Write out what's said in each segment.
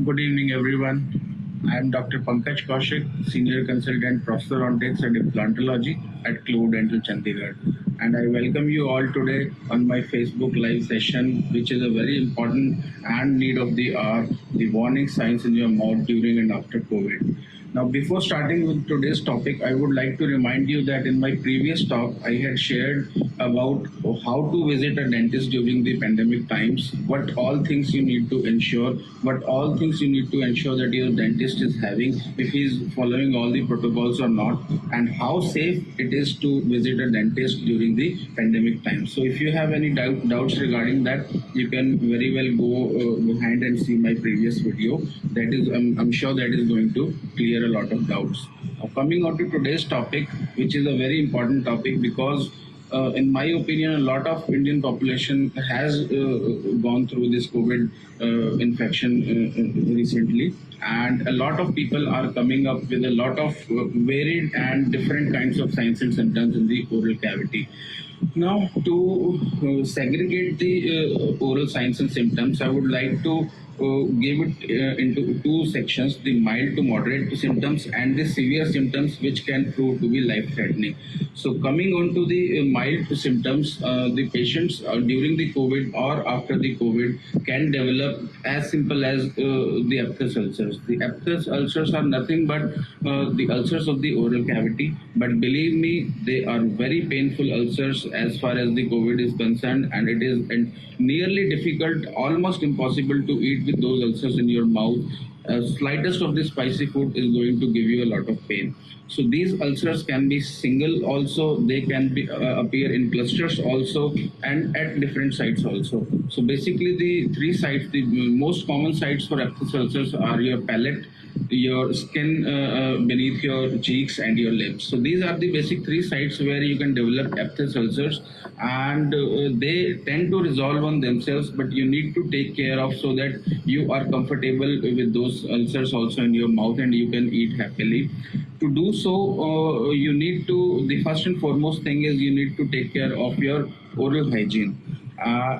Good evening, everyone. I am Dr. Pankaj Kaushik, Senior Consultant Prosthodontics and Implantology at Cloud Dental Chandigarh. And I welcome you all today on my Facebook live session, which is a very important and need of the hour, the warning signs in your mouth during and after COVID. Now, before starting with today's topic, I would like to remind you that in my previous talk, I had shared about how to visit a dentist during the pandemic times, what all things you need to ensure, what all things you need to ensure that your dentist is having, if he's following all the protocols or not, and how safe it is to visit a dentist during the pandemic time. So if you have any doubts regarding that, you can very well go behind and see my previous video. That is, I'm sure that is going to clear a lot of doubts. Now, coming on to today's topic, which is a very important topic because in my opinion, a lot of Indian population has gone through this COVID infection recently, and a lot of people are coming up with a lot of varied and different kinds of signs and symptoms in the oral cavity. Now, to segregate the oral signs and symptoms, I would like to give it into two sections: the mild to moderate symptoms and the severe symptoms, which can prove to be life-threatening. So, coming on to the mild symptoms, the patients during the COVID or after the COVID can develop as simple as the aphthous ulcers. The aphthous ulcers are nothing but the ulcers of the oral cavity, but believe me, they are very painful ulcers as far as the COVID is concerned, and it is nearly difficult, almost impossible to eat with those ulcers in your mouth. Slightest of the spicy food is going to give you a lot of pain. So these ulcers can be single also, they can be appear in clusters also, and at different sites also. So basically the three sites, the most common sites for aphthous ulcers are your palate, your skin beneath your cheeks, and your lips. So these are the basic three sites where you can develop aphthous ulcers, and they tend to resolve on themselves, but you need to take care of so that you are comfortable with those ulcers also in your mouth and you can eat happily. To do so, you need to, the first and foremost thing is you need to take care of your oral hygiene.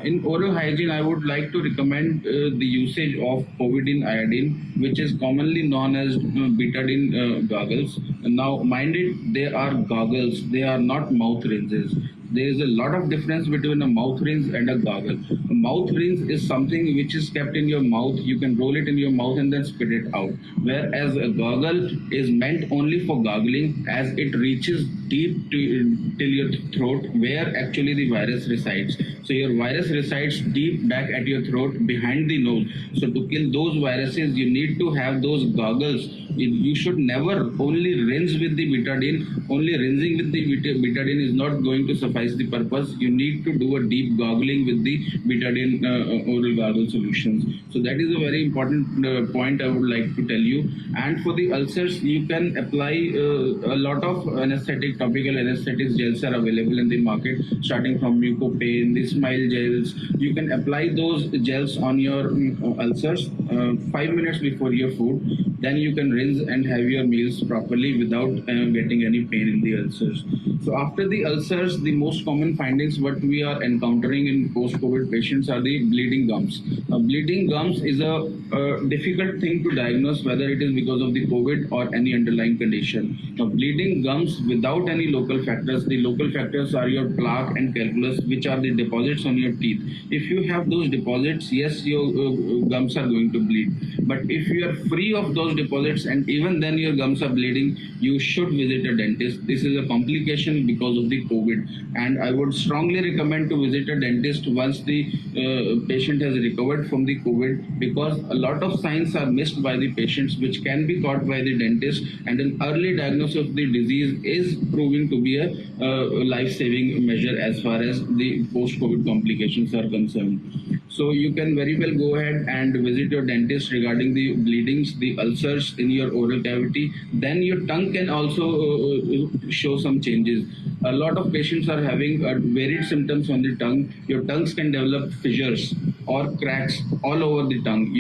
In oral hygiene, I would like to recommend the usage of povidone iodine, which is commonly known as betadine goggles. Now, mind it, they are goggles, they are not mouth rinses. There is a lot of difference between a mouth rinse and a goggle. A mouth rinse is something which is kept in your mouth. You can roll it in your mouth and then spit it out. Whereas a goggle is meant only for goggling, as it reaches deep till your throat, where actually the virus resides. So your virus resides deep back at your throat behind the nose. So to kill those viruses, you need to have those goggles. You should never only rinse with the betadine. Only rinsing with the betadine is not going to suffice the purpose. You need to do a deep goggling with the betadine oral goggle solutions. So that is a very important point I would like to tell you. And for the ulcers, you can apply a lot of anesthetic, topical anesthetics gels are available in the market, starting from Mucopain, the Smile gels. You can apply those gels on your ulcers 5 minutes before your food. Then you can rinse and have your meals properly without getting any pain in the ulcers. So after the ulcers, the most common findings what we are encountering in post-COVID patients are the bleeding gums. Now, bleeding gums is a difficult thing to diagnose, whether it is because of the COVID or any underlying condition. Now, bleeding gums without any local factors. The local factors are your plaque and calculus, which are the deposits on your teeth. If you have those deposits, yes, your gums are going to bleed. But if you are free of those deposits and even then your gums are bleeding, you should visit a dentist. This is a complication because of the COVID, and I would strongly recommend to visit a dentist once the patient has recovered from the COVID, because a lot of signs are missed by the patients which can be caught by the dentist, and an early diagnosis of the disease is proving to be a life-saving measure as far as the post-COVID complications are concerned. So you can very well go ahead and visit your dentist regarding the bleedings, the ulcers in your oral cavity. Then your tongue can also show some changes. A lot of patients are having varied symptoms on the tongue. Your tongues can develop fissures or cracks all over the tongue.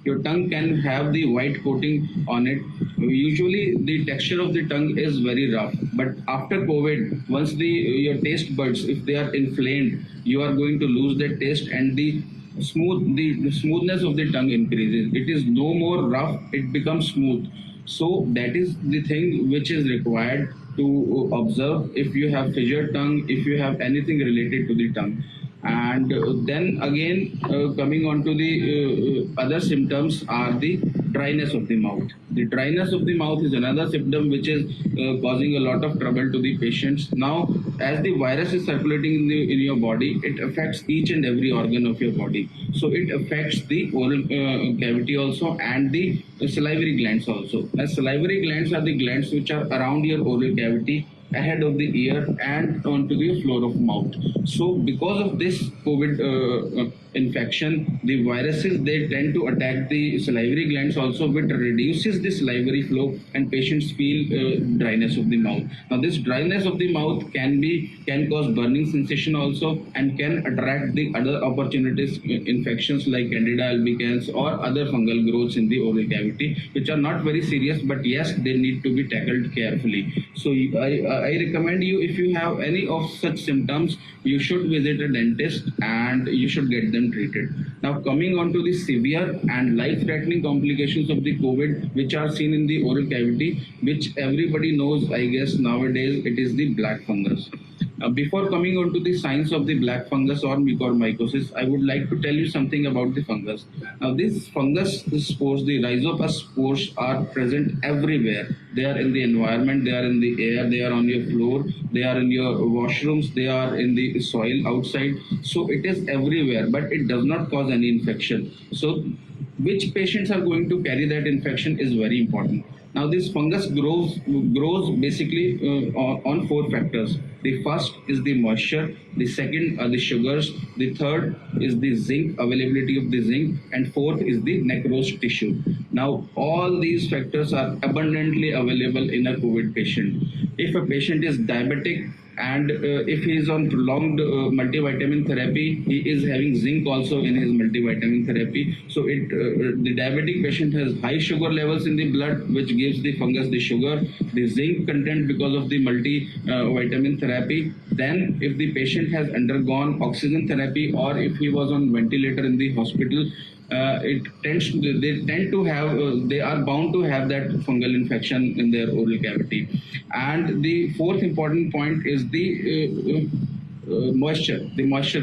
Your tongue can have the white coating on it. Usually the texture of the tongue is very rough, but after COVID, once your taste buds, if they are inflamed, you are going to lose that taste, and the the smoothness of the tongue increases. It is no more rough, it becomes smooth. So that is the thing which is required to observe if you have fissured tongue, if you have anything related to the tongue. And then again, coming on to the other symptoms are the dryness of the mouth. The dryness of the mouth is another symptom which is causing a lot of trouble to the patients. Now, as the virus is circulating in your body, it affects each and every organ of your body. So it affects the oral cavity also and the salivary glands also. As salivary glands are the glands which are around your oral cavity, ahead of the ear and onto the floor of mouth. So because of this COVID infection, the viruses, they tend to attack the salivary glands also, which reduces the salivary flow and patients feel dryness of the mouth. Now this dryness of the mouth can cause burning sensation also and can attract the other opportunities infections like Candida albicans or other fungal growths in the oral cavity, which are not very serious, but yes, they need to be tackled carefully. So I recommend you, if you have any of such symptoms, you should visit a dentist and you should get them treated. Now coming on to the severe and life-threatening complications of the COVID, which are seen in the oral cavity, which everybody knows, I guess nowadays, it is the black fungus. Before coming on to the signs of the black fungus or mucormycosis, I would like to tell you something about the fungus. Now, this fungus spores, the rhizopus spores, are present everywhere. They are in the environment, they are in the air, they are on your floor, they are in your washrooms, they are in the soil outside. So it is everywhere, but it does not cause any infection. So which patients are going to carry that infection is very important. Now this fungus grows basically on four factors. The first is the moisture, the second are the sugars, the third is the zinc, availability of the zinc, and fourth is the necrosed tissue. Now all these factors are abundantly available in a COVID patient. If a patient is diabetic, and if he is on prolonged multivitamin therapy, he is having zinc also in his multivitamin therapy. So the diabetic patient has high sugar levels in the blood, which gives the fungus the sugar, the zinc content because of the multivitamin therapy. Then if the patient has undergone oxygen therapy or if he was on ventilator in the hospital, they are bound to have that fungal infection in their oral cavity. And the fourth important point is the moisture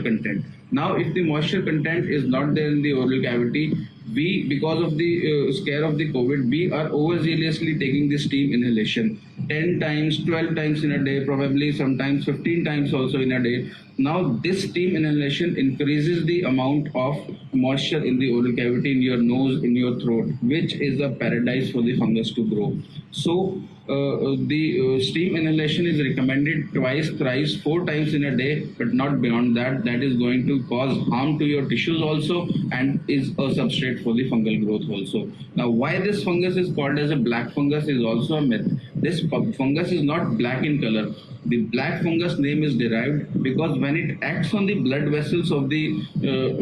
content. Now, if the moisture content is not there in the oral cavity, because of the scare of the COVID, we are overzealously taking the steam inhalation 10 times, 12 times in a day, probably sometimes 15 times also in a day. Now, this steam inhalation increases the amount of moisture in the oral cavity, in your nose, in your throat, which is a paradise for the fungus to grow. So, the steam inhalation is recommended twice, thrice, 4 times in a day, but not beyond that. That is going to cause harm to your tissues also and is a substrate for the fungal growth also. Now, why this fungus is called as a black fungus is also a myth. This fungus is not black in color. The black fungus name is derived because when it acts on the blood vessels of the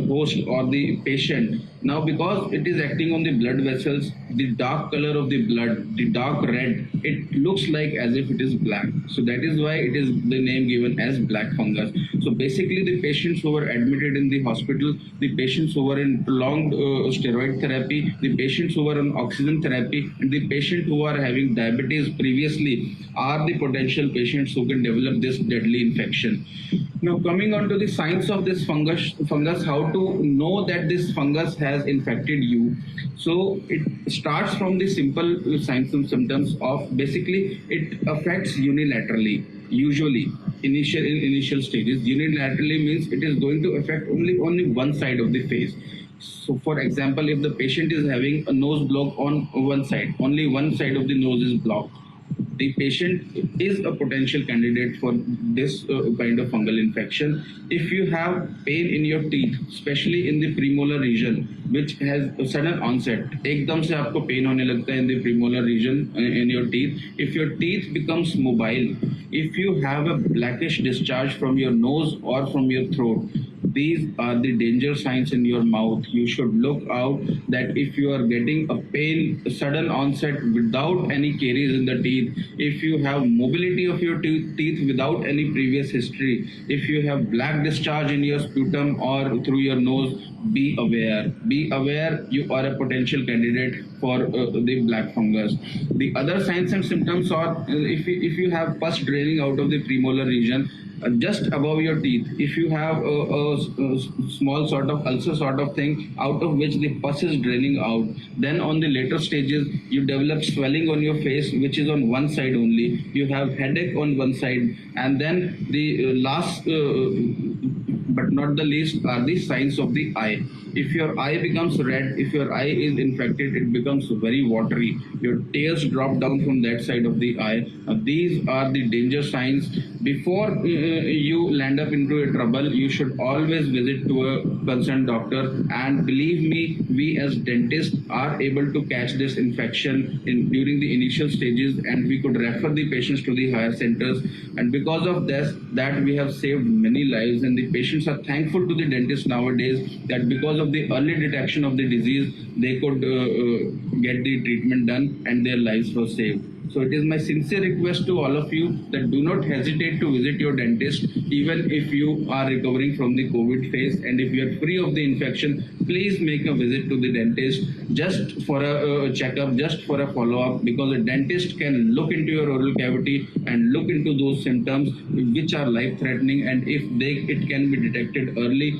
host or the patient, now because it is acting on the blood vessels, the dark color of the blood, the dark red, it looks like as if it is black. So that is why it is the name given as black fungus. So basically the patients who were admitted in the hospital, the patients who were in prolonged steroid therapy, the patients who were on oxygen therapy, and the patient who are having diabetes previously are the potential patients who can develop this deadly infection. Now coming on to the signs of this fungus, how to know that this fungus has infected you. So it starts from the simple signs and symptoms of basically it affects unilaterally. Usually in initial stages, unilaterally means it is going to affect only one side of the face. So for example, if the patient is having a nose block on one side, only one side of the nose is blocked, the patient is a potential candidate for this kind of fungal infection. If you have pain in your teeth, especially in the premolar region, which has a sudden onset, एकदम से आपको pain होने लगता है in the premolar region in your teeth. If your teeth becomes mobile, if you have a blackish discharge from your nose or from your throat, these are the danger signs in your mouth. You should look out that if you are getting a pain, sudden onset without any caries in the teeth, if you have mobility of your teeth without any previous history, if you have black discharge in your sputum or through your nose, be aware. Be aware you are a potential candidate for the black fungus. The other signs and symptoms are if you have pus draining out of the premolar region, just above your teeth, if you have a small sort of ulcer sort of thing out of which the pus is draining out, then on the later stages you develop swelling on your face which is on one side only, you have headache on one side, and then the last but not the least are the signs of the eye. If your eye becomes red, if your eye is infected, it becomes very watery. Your tears drop down from that side of the eye. These are the danger signs. Before you land up into a trouble, you should always visit to a concerned doctor. And believe me, we as dentists are able to catch this infection during the initial stages, and we could refer the patients to the higher centers. And because of this, that we have saved many lives, and the patients are thankful to the dentist nowadays that because of the early detection of the disease, they could get the treatment done and their lives were saved. So it is my sincere request to all of you that do not hesitate to visit your dentist even if you are recovering from the COVID phase, and if you are free of the infection, please make a visit to the dentist just for a checkup, just for a follow-up, because a dentist can look into your oral cavity and look into those symptoms which are life-threatening, and if it can be detected early,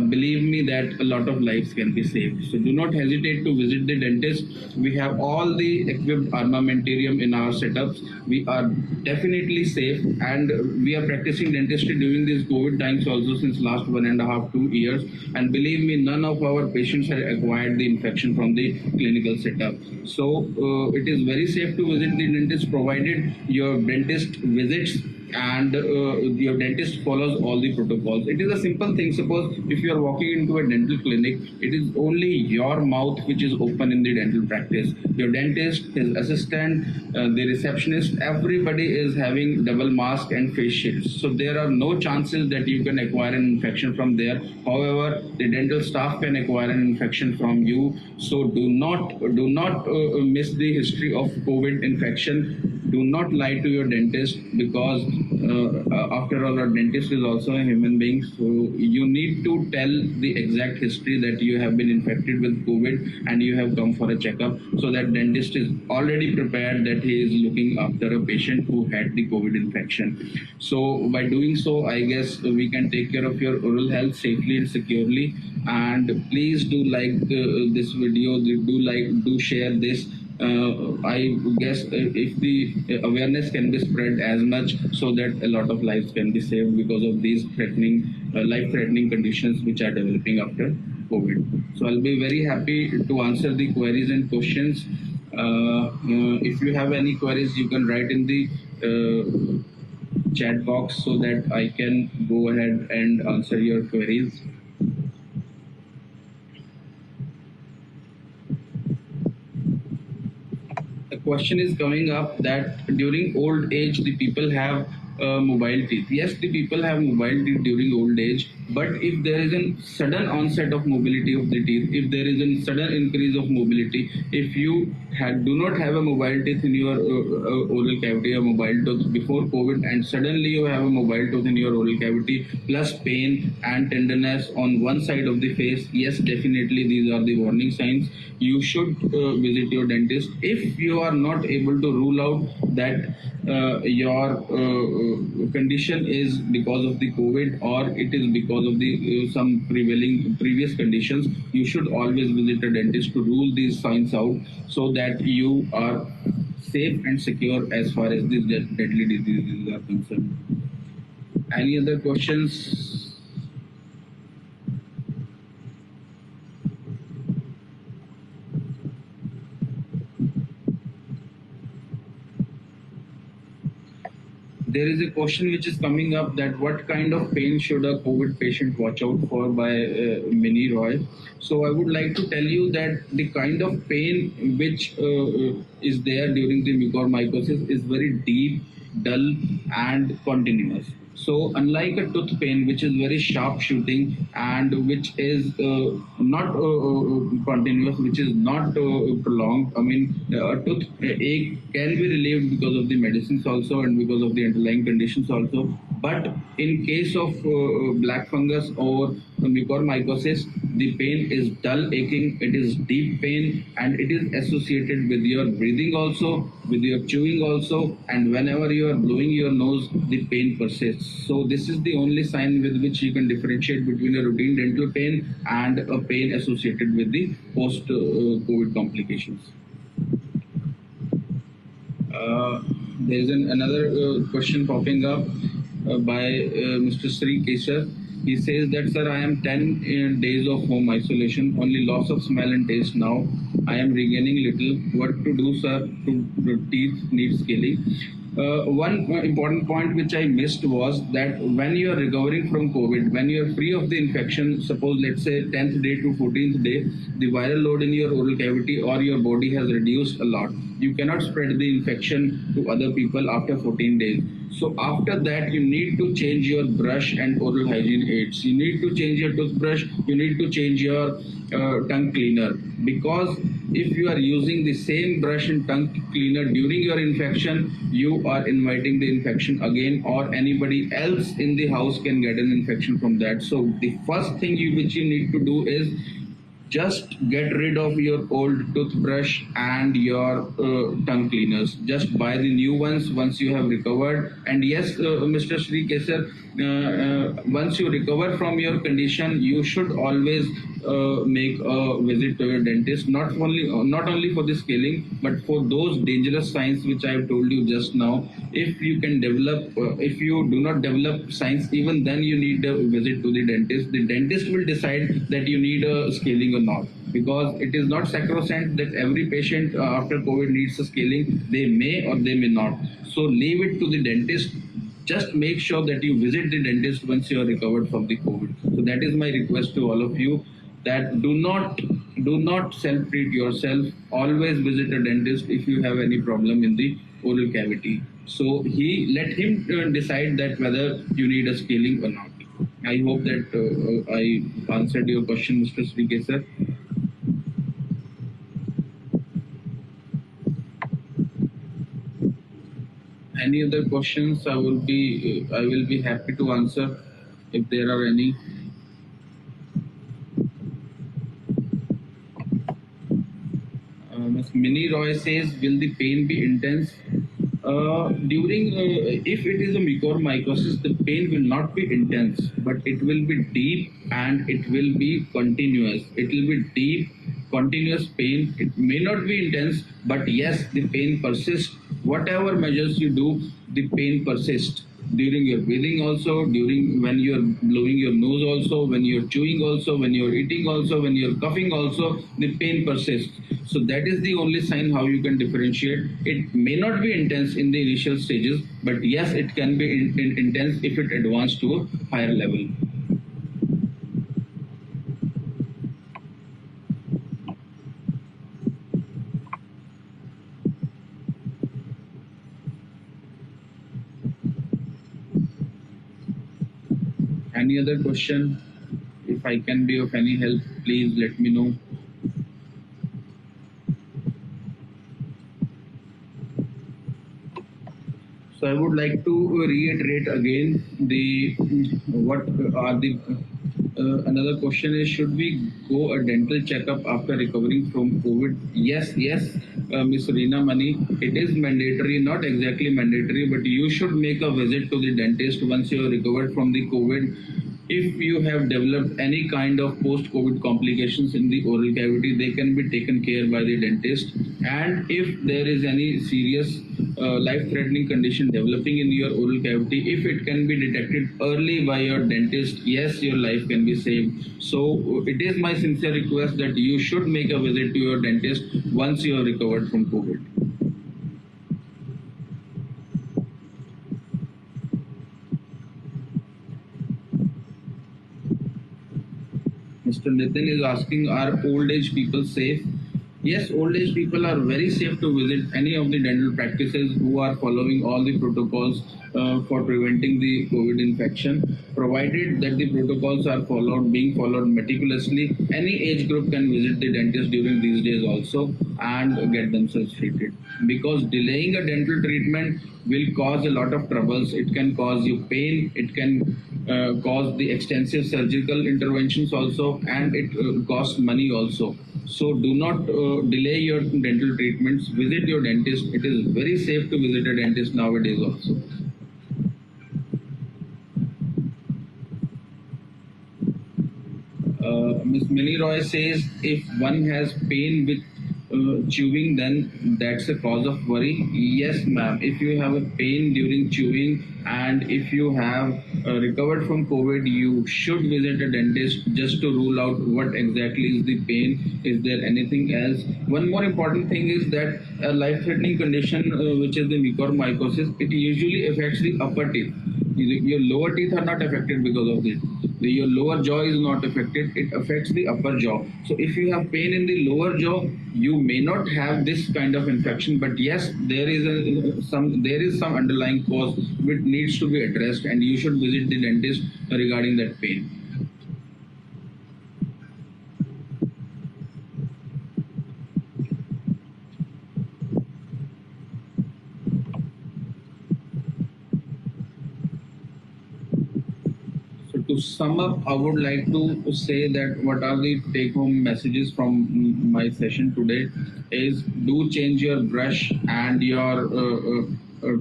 believe me that a lot of lives can be saved. So do not hesitate to visit the dentist. We have all the equipped armamentarium in our setups. We are definitely safe, and we are practicing dentistry during these COVID times also since last 1.5 to 2 years, and believe me, none of our patients have acquired the infection from the clinical setup. So it is very safe to visit the dentist provided your dentist visits and your dentist follows all the protocols. It is a simple thing. Suppose if you are walking into a dental clinic, it is only your mouth which is open in the dental practice. Your dentist, his assistant, the receptionist, everybody is having double mask and face shields. So there are no chances that you can acquire an infection from there. However, the dental staff can acquire an infection from you. So do not miss the history of COVID infection. Do not lie to your dentist, because after all, our dentist is also a human being. So you need to tell the exact history that you have been infected with COVID and you have come for a checkup, so that dentist is already prepared that he is looking after a patient who had the COVID infection. So by doing so, I guess we can take care of your oral health safely and securely. And please do like this video, do share this. I guess if the awareness can be spread as much, so that a lot of lives can be saved because of these life-threatening conditions which are developing after COVID. So I'll be very happy to answer the queries and questions. If you have any queries, you can write in the chat box so that I can go ahead and answer your queries. A question is coming up that during old age the people have mobile teeth. Yes, the people have mobile teeth during old age, but if there is a sudden onset of mobility of the teeth, if there is a sudden increase of mobility, if you do not have a mobile teeth in your oral cavity or mobile tooth before COVID, and suddenly you have a mobile tooth in your oral cavity plus pain and tenderness on one side of the face, yes, definitely these are the warning signs. You should visit your dentist. If you are not able to rule out that your condition is because of the COVID, or it is because of the some prevailing previous conditions, you should always visit a dentist to rule these signs out, so that you are safe and secure as far as these deadly diseases are concerned. Any other questions? There is a question which is coming up that what kind of pain should a COVID patient watch out for, by Mini Roy. So I would like to tell you that the kind of pain which is there during the mucormycosis is very deep, dull and continuous. So unlike a tooth pain, which is very sharp shooting and which is not continuous, which is not prolonged. I mean, a tooth ache can be relieved because of the medicines also and because of the underlying conditions also. But in case of black fungus or mucormycosis, the pain is dull aching, it is deep pain, and it is associated with your breathing also, with your chewing also, and whenever you are blowing your nose, the pain persists. So this is the only sign with which you can differentiate between a routine dental pain and a pain associated with the post-COVID complications. There's another question popping up by Mr. Sri Kesar. He says that, sir, I am 10 days of home isolation, only loss of smell and taste now. I am regaining little. What to do, sir, to teeth need scaling? One important point which I missed was that when you are recovering from COVID, when you are free of the infection, suppose let's say 10th day to 14th day, the viral load in your oral cavity or your body has reduced a lot. You cannot spread the infection to other people after 14 days. So after that, you need to change your brush and oral hygiene aids. You need to change your toothbrush. You need to change your tongue cleaner, because if you are using the same brush and tongue cleaner during your infection, you are inviting the infection again, or anybody else in the house can get an infection from that. So the first thing which you need to do is just get rid of your old toothbrush and your tongue cleaners. Just buy the new ones once you have recovered. And yes, Mr. Sri Kesar, once you recover from your condition, you should always make a visit to your dentist, not only for the scaling, but for those dangerous signs which I have told you just now. If you can develop, if you do not develop signs, even then you need a visit to the dentist. The dentist will decide that you need a scaling or not, because it is not sacrosanct that every patient after COVID needs a scaling. They may or they may not. So leave it to the dentist. Just make sure that you visit the dentist once you are recovered from the COVID. So that is my request to all of you, that do not self-treat yourself. Always visit a dentist if you have any problem in the oral cavity. So let him decide that whether you need a scaling or not. I hope that I answered your question, Mr. Sri sir. Any other questions? I will be happy to answer if there are any. Ms. Mini Roy says, will the pain be intense? If it is a mucormycosis, the pain will not be intense, but it will be deep and it will be continuous. It will be deep, continuous pain. It may not be intense, but yes, the pain persists. Whatever measures you do, the pain persists during your breathing also, during when you're blowing your nose also, when you're chewing also, when you're eating also, when you're coughing also, the pain persists. So that is the only sign how you can differentiate. It may not be intense in the initial stages, but yes, it can be intense if it advances to a higher level. Any other question? If I can be of any help, please let me know. So I would like to reiterate again the what are the another question is, should we go a dental checkup after recovering from COVID? Yes, Ms. Reena Mani, it is mandatory, not exactly mandatory, but you should make a visit to the dentist once you are recovered from the COVID. If you have developed any kind of post-COVID complications in the oral cavity, they can be taken care by the dentist. And if there is any serious life-threatening condition developing in your oral cavity, if it can be detected early by your dentist, yes, your life can be saved. So it is my sincere request that you should make a visit to your dentist once you are recovered from COVID. Mr. Nitin is asking, are old age people safe? yes, old age people are very safe to visit any of the dental practices who are following all the protocols for preventing the COVID infection. Provided that the protocols are being followed meticulously, any age group can visit the dentist during these days also and get themselves treated. Because delaying a dental treatment will cause a lot of troubles. It can cause you pain. It can cause the extensive surgical interventions also, and it costs money also. So do not delay your dental treatments. Visit your dentist. It is very safe to visit a dentist nowadays also. Miss Millie Roy says if one has pain with chewing, then that's a cause of worry. Yes, ma'am. If you have a pain during chewing and if you have recovered from COVID, you should visit a dentist just to rule out what exactly is the pain. Is there anything else? One more important thing is that a life-threatening condition, which is the mucormycosis, it usually affects the upper teeth. Your lower teeth are not affected because of this. Your lower jaw is not affected. It affects the upper jaw. So if you have pain in the lower jaw, you may not have this kind of infection, but yes, there is some underlying cause which needs to be addressed, and you should visit the dentist regarding that pain. So to sum up, I would like to say that what are the take-home messages from my session today is do change your brush and your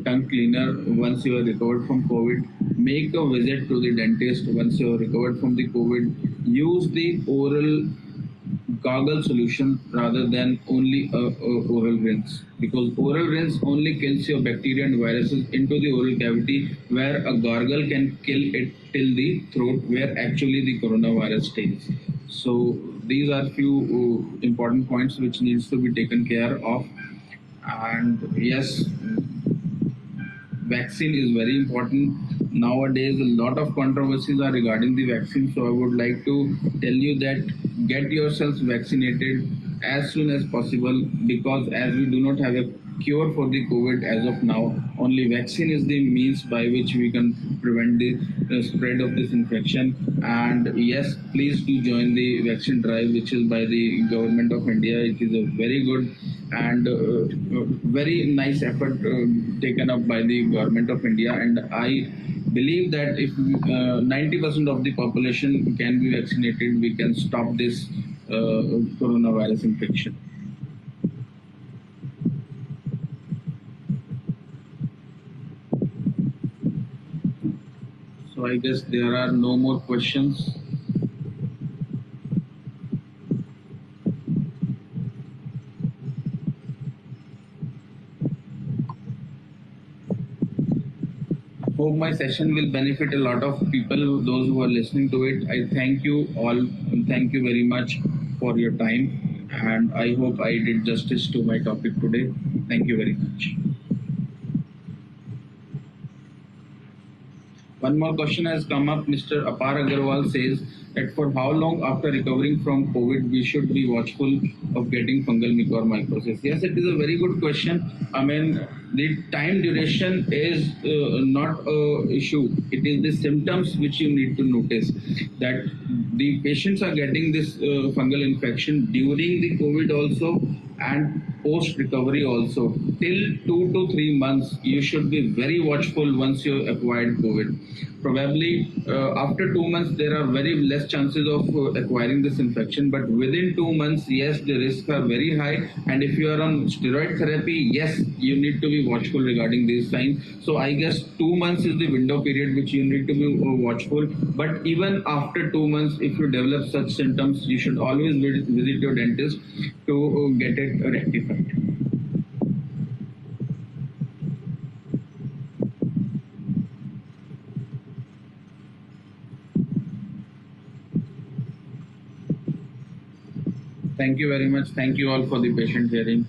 tongue cleaner once you are recovered from COVID. Make a visit to the dentist once you are recovered from the COVID. Use the oral gargle solution rather than only a oral rinse, because oral rinse only kills your bacteria and viruses into the oral cavity, where a gargle can kill it till the throat where actually the coronavirus stays. So these are few important points which needs to be taken care of. And yes, vaccine is very important. Nowadays, a lot of controversies are regarding the vaccine. So I would like to tell you that get yourselves vaccinated as soon as possible, because as we do not have a cure for the COVID as of now, only vaccine is the means by which we can prevent the spread of this infection. And yes, please do join the vaccine drive, which is by the government of India. It is a very good and very nice effort taken up by the government of India. And I believe that if 90% of the population can be vaccinated, we can stop this coronavirus infection. So I guess there are no more questions. Hope my session will benefit a lot of people, those who are listening to it. I thank you all. Thank you very much for your time. And I hope I did justice to my topic today. Thank you very much. One more question has come up. Mr. Apar Agarwal says that for how long after recovering from COVID we should be watchful of getting fungal mucormycosis? Yes, it is a very good question. I mean, the time duration is not a issue. It is the symptoms which you need to notice. That the patients are getting this fungal infection during the COVID also, and post recovery also. Till 2 to 3 months, you should be very watchful once you acquired COVID. Probably after 2 months, there are very less chances of acquiring this infection, but within 2 months, yes, the risks are very high. And if you are on steroid therapy, yes, you need to be watchful regarding these signs. So I guess 2 months is the window period which you need to be watchful. But even after 2 months, if you develop such symptoms, you should always visit your dentist to get it rectified. Thank you very much. Thank you all for the patient hearing.